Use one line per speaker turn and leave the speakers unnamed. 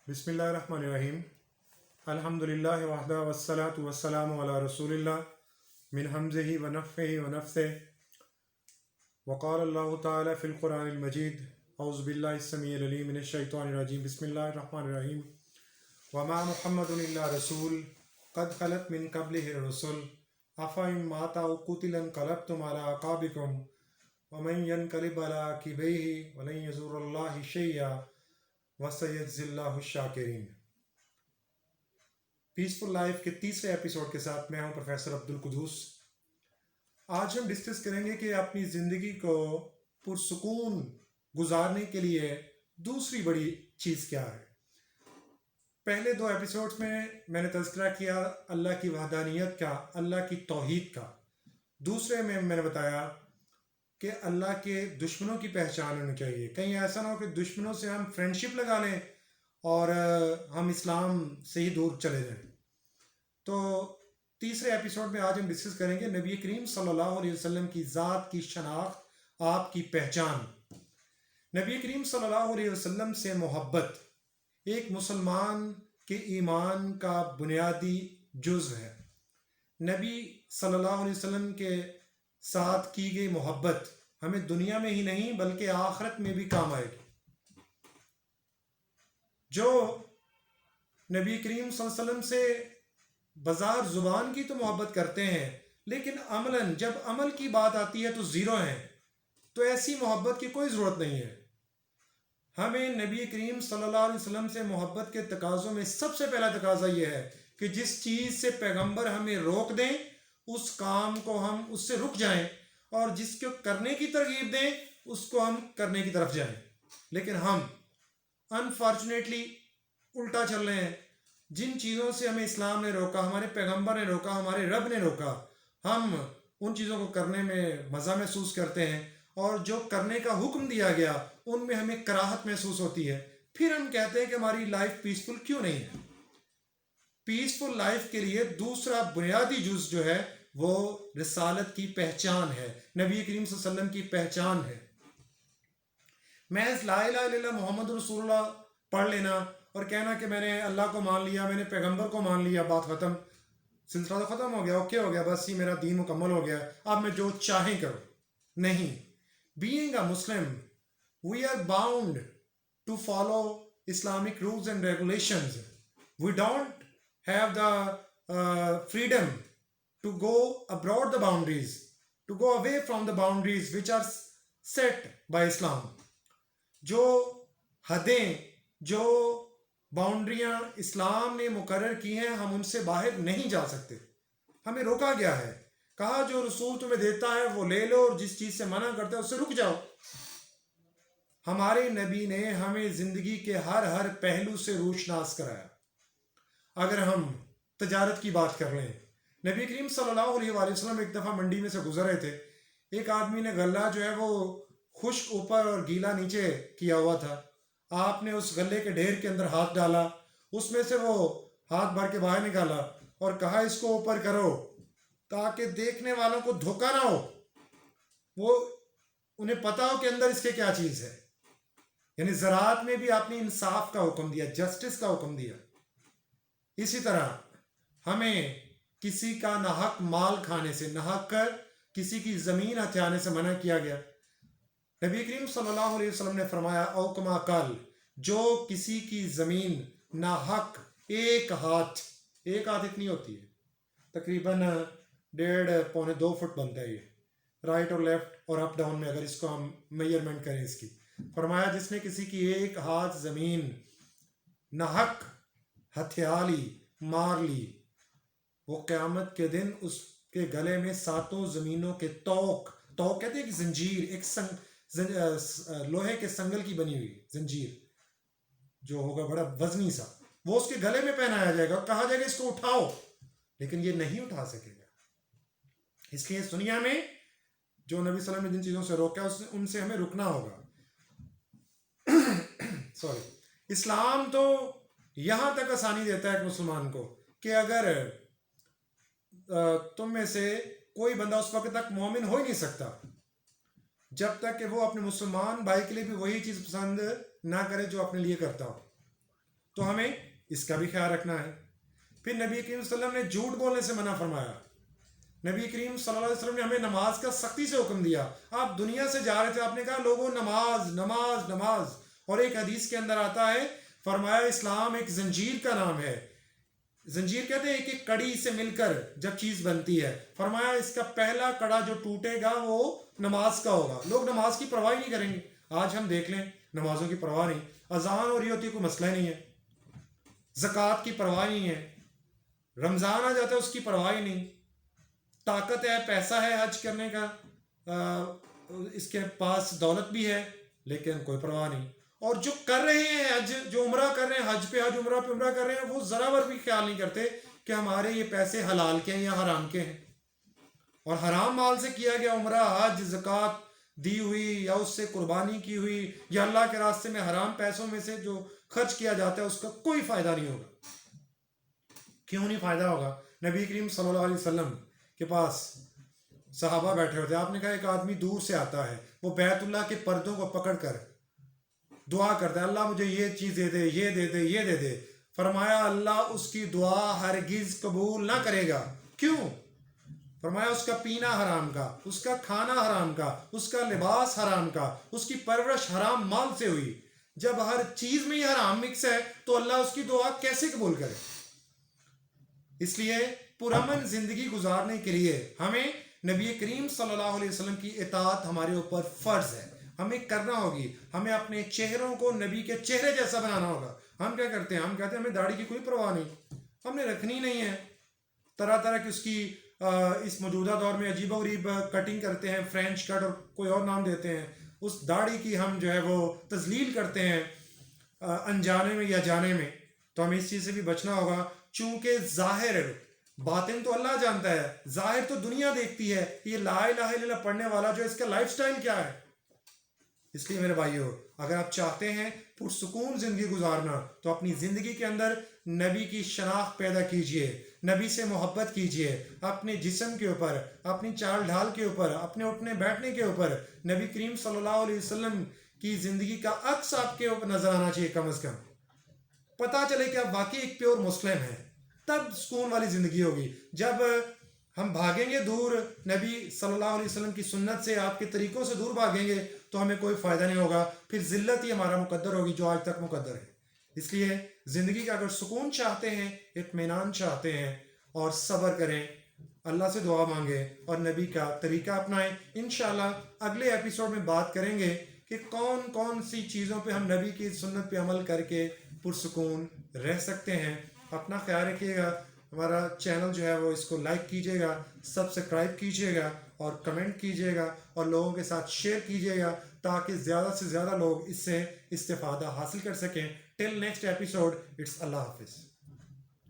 بسم اللہ الرحمن الرحیم الحمدللہ وحدہ والصلاة والسلام علی رسول اللہ من حمزہ ونفہ ونفثہ وقال اللہ تعالی فی القرآن المجید اعوذ باللہ السمیع العلیم من الشیطان الرجیم بسم اللہ الرحمن الرحیم وما محمد الا رسول قد خلت من قبلہ الرسل افإن مات أو قتل انقلبتم على أعقابكم ومن ينقلب على عقبيه ولن يضر الله شيئا وَسَيَجْزِي اللَّهُ الشَّاكِرِينَ۔ پیسفل لائف کے تیسرے ایپیسوڈ کے ساتھ میں ہوں پروفیسر عبدالقدوس۔ آج ہم ڈسکس کریں گے کہ اپنی زندگی کو پرسکون گزارنے کے لیے دوسری بڑی چیز کیا ہے۔ پہلے دو ایپیسوڈز میں نے تذکرہ کیا اللہ کی وحدانیت کا، اللہ کی توحید کا۔ دوسرے میں نے بتایا کہ اللہ کے دشمنوں کی پہچان ہونی چاہیے، کہیں ایسا نہ ہو کہ دشمنوں سے ہم فرینڈشپ لگا لیں اور ہم اسلام سے ہی دور چلے جائیں۔ تو تیسرے ایپیسوڈ میں آج ہم ڈسکس کریں گے نبی کریم صلی اللہ علیہ وسلم کی ذات کی شناخت، آپ کی پہچان۔ نبی کریم صلی اللہ علیہ وسلم سے محبت ایک مسلمان کے ایمان کا بنیادی جزو ہے۔ نبی صلی اللہ علیہ وسلم کے ساتھ کی گئی محبت ہمیں دنیا میں ہی نہیں بلکہ آخرت میں بھی کام آئے گی۔ جو نبی کریم صلی اللہ علیہ وسلم سے بظاہر زبان کی تو محبت کرتے ہیں لیکن عملاً جب عمل کی بات آتی ہے تو زیرو ہیں، تو ایسی محبت کی کوئی ضرورت نہیں ہے۔ ہمیں نبی کریم صلی اللہ علیہ وسلم سے محبت کے تقاضوں میں سب سے پہلا تقاضا یہ ہے کہ جس چیز سے پیغمبر ہمیں روک دیں اس کام کو ہم اس سے رک جائیں، اور جس کو کرنے کی ترغیب دیں اس کو ہم کرنے کی طرف جائیں۔ لیکن ہم انفارچونیٹلی الٹا چل رہے ہیں۔ جن چیزوں سے ہمیں اسلام نے روکا، ہمارے پیغمبر نے روکا، ہمارے رب نے روکا، ہم ان چیزوں کو کرنے میں مزہ محسوس کرتے ہیں، اور جو کرنے کا حکم دیا گیا ان میں ہمیں کراہت محسوس ہوتی ہے۔ پھر ہم کہتے ہیں کہ ہماری لائف پیسفل کیوں نہیں ہے۔ پیسفل لائف کے لیے دوسرا بنیادی جز جو ہے وہ رسالت کی پہچان ہے، نبی کریم صلی اللہ علیہ وسلم کی پہچان ہے۔ محض لا الہ الا اللہ محمد رسول اللہ پڑھ لینا اور کہنا کہ میں نے اللہ کو مان لیا، میں نے پیغمبر کو مان لیا، بات ختم، سلسلہ تو ختم ہو گیا، اوکے ہو گیا، بس یہ میرا دین مکمل ہو گیا، اب میں جو چاہیں کروں۔ نہیں، being a Muslim we are bound to follow Islamic rules and regulations. We don't have the freedom to go abroad the boundaries, to go away from the boundaries which are set by Islam. جو حدیں، جو باؤنڈریاں اسلام نے مقرر کی ہیں ہم ان سے باہر نہیں جا سکتے۔ ہمیں روکا گیا ہے، کہا جو رسول تمہیں دیتا ہے وہ لے لو اور جس چیز سے منع کرتا ہے اس سے رک جاؤ۔ ہمارے نبی نے ہمیں زندگی کے ہر پہلو سے روشناس کرایا۔ اگر ہم تجارت کی بات کر لیں، نبی کریم صلی اللہ علیہ وآلہ وسلم ایک دفعہ منڈی میں سے گزر رہے تھے، ایک آدمی نے غلہ جو ہے وہ خشک اوپر اور گیلا نیچے کیا ہوا تھا۔ آپ نے اس غلے کے ڈھیر کے اندر ہاتھ ڈالا، اس میں سے وہ ہاتھ بھر کے باہر نکالا اور کہا اس کو اوپر کرو تاکہ دیکھنے والوں کو دھوکہ نہ ہو، وہ انہیں پتا ہو کہ اندر اس کے کیا چیز ہے۔ یعنی زراعت میں بھی آپ نے انصاف کا حکم دیا، جسٹس کا حکم دیا۔ اسی طرح ہمیں کسی کا ناحق مال کھانے سے، ناحق کر کسی کی زمین ہتھیانے سے منع کیا گیا۔ نبی کریم صلی اللہ علیہ وسلم نے فرمایا او کما قال، جو کسی کی زمین ناحق ایک ہاتھ اتنی ہوتی ہے، تقریباً 1.5 پونے 2 فٹ بنتا ہے یہ، رائٹ اور لیفٹ اور اپ ڈاؤن میں اگر اس کو ہم میئرمنٹ کریں اس کی، فرمایا جس نے کسی کی ایک ہاتھ زمین ناحق ہتھیا لی، مار لی، وہ قیامت کے دن اس کے گلے میں 7 زمینوں کے توق کہتے ہیں کہ زنجیر، ایک لوہے کے سنگل کی بنی ہوئی زنجیر جو ہوگا بڑا وزنی سا، وہ اس کے گلے میں پہنایا جائے گا اور کہا جائے گا اس کو اٹھاؤ، لیکن یہ نہیں اٹھا سکے گا۔ اس لیے اس دنیا میں جو نبی صلی اللہ علیہ وسلم نے جن چیزوں سے روکا ان سے ہمیں رکنا ہوگا۔ اسلام تو یہاں تک آسانی دیتا ہے ایک مسلمان کو کہ اگر تم میں سے کوئی بندہ اس وقت تک مومن ہو ہی نہیں سکتا جب تک کہ وہ اپنے مسلمان بھائی کے لیے بھی وہی چیز پسند نہ کرے جو اپنے لیے کرتا ہو۔ تو ہمیں اس کا بھی خیال رکھنا ہے۔ پھر نبی کریم صلی اللہ علیہ وسلم نے جھوٹ بولنے سے منع فرمایا۔ نبی کریم صلی اللہ علیہ وسلم نے ہمیں نماز کا سختی سے حکم دیا۔ آپ دنیا سے جا رہے تھے، آپ نے کہا لوگوں نماز نماز نماز، اور ایک حدیث کے اندر آتا ہے، فرمایا اسلام ایک زنجیر کا نام ہے۔ زنجیر کہتے ہیں ایک ایک کڑی سے مل کر جب چیز بنتی ہے، فرمایا اس کا پہلا کڑا جو ٹوٹے گا وہ نماز کا ہوگا۔ لوگ نماز کی پرواہ نہیں کریں گے۔ آج ہم دیکھ لیں نمازوں کی پرواہ نہیں، اذان ہو رہی ہوتی ہے کوئی مسئلہ نہیں ہے، زکوٰۃ کی پرواہ نہیں ہے، رمضان آ جاتا ہے اس کی پرواہ ہی نہیں، طاقت ہے، پیسہ ہے حج کرنے کا، اس کے پاس دولت بھی ہے، لیکن کوئی پرواہ نہیں۔ اور جو کر رہے ہیں حج، جو عمرہ کر رہے ہیں، حج پہ حج، عمرہ پہ عمرہ کر رہے ہیں، وہ ذرا بھر بھی خیال نہیں کرتے کہ ہمارے یہ پیسے حلال کے ہیں یا حرام کے ہیں، اور حرام مال سے کیا گیا عمرہ، حج، زکوٰۃ دی ہوئی یا اس سے قربانی کی ہوئی یا اللہ کے راستے میں حرام پیسوں میں سے جو خرچ کیا جاتا ہے، اس کا کوئی فائدہ نہیں ہوگا۔ کیوں نہیں فائدہ ہوگا؟ نبی کریم صلی اللہ علیہ وسلم کے پاس صحابہ بیٹھے ہوتے، آپ نے کہا ایک آدمی دور سے آتا ہے، وہ بیت اللہ کے پردوں کو پکڑ کر دعا کرتا ہے، اللہ مجھے یہ چیز دے دے، یہ دے دے، یہ دے دے۔ فرمایا اللہ اس کی دعا ہرگز قبول نہ کرے گا۔ کیوں؟ فرمایا اس کا پینا حرام کا، اس کا کھانا حرام کا، اس کا لباس حرام کا، اس کی پرورش حرام مال سے ہوئی۔ جب ہر چیز میں یہ حرام مکس ہے تو اللہ اس کی دعا کیسے قبول کرے؟ اس لیے پرامن زندگی گزارنے کے لیے ہمیں نبی کریم صلی اللہ علیہ وسلم کی اطاعت ہمارے اوپر فرض ہے، ہمیں کرنا ہوگی۔ ہمیں اپنے چہروں کو نبی کے چہرے جیسا بنانا ہوگا۔ ہم کیا کرتے ہیں؟ ہم کہتے ہیں ہمیں داڑھی کی کوئی پرواہ نہیں، ہم نے رکھنی نہیں ہے، طرح طرح کی اس کی اس موجودہ دور میں عجیب و غریب کٹنگ کرتے ہیں، فرینچ کٹ اور کوئی اور نام دیتے ہیں، اس داڑھی کی ہم جو ہے وہ تذلیل کرتے ہیں انجانے میں یا جانے میں۔ تو ہمیں اس چیز سے بھی بچنا ہوگا، چونکہ ظاہر باطن تو اللہ جانتا ہے، ظاہر تو دنیا دیکھتی ہے، یہ لا الہ الا اللہ پڑھنے والا جو اس کا لائف سٹائل کیا ہے۔ اس لیے میرے بھائیو، اگر آپ چاہتے ہیں پرسکون زندگی گزارنا تو اپنی زندگی کے اندر نبی کی شناخت پیدا کیجئے، نبی سے محبت کیجئے، اپنے جسم کے اوپر، اپنی چال ڈھال کے اوپر، اپنے اٹھنے بیٹھنے کے اوپر نبی کریم صلی اللہ علیہ وسلم کی زندگی کا عکس آپ کے اوپر نظر آنا چاہیے۔ کم از کم پتہ چلے کہ آپ واقعی ایک پیور مسلم ہیں، تب سکون والی زندگی ہوگی۔ جب ہم بھاگیں گے دور نبی صلی اللہ علیہ وسلم کی سنت سے، آپ کے طریقوں سے دور بھاگیں گے تو ہمیں کوئی فائدہ نہیں ہوگا، پھر ذلت ہی ہمارا مقدر ہوگی جو آج تک مقدر ہے۔ اس لیے زندگی کا اگر سکون چاہتے ہیں، اطمینان چاہتے ہیں، اور صبر کریں، اللہ سے دعا مانگیں اور نبی کا طریقہ اپنائیں۔ انشاءاللہ اگلے ایپیسوڈ میں بات کریں گے کہ کون کون سی چیزوں پہ ہم نبی کی سنت پہ عمل کر کے پرسکون رہ سکتے ہیں۔ اپنا خیال رکھیے گا، ہمارا چینل جو ہے وہ اس کو لائک کیجیے گا، سبسکرائب کیجیے گا اور کمنٹ کیجیے گا اور لوگوں کے ساتھ شیئر کیجیے گا تاکہ زیادہ سے زیادہ لوگ اس سے استفادہ حاصل کر سکیں۔ ٹل نیکسٹ ایپیسوڈ، اٹس اللہ حافظ۔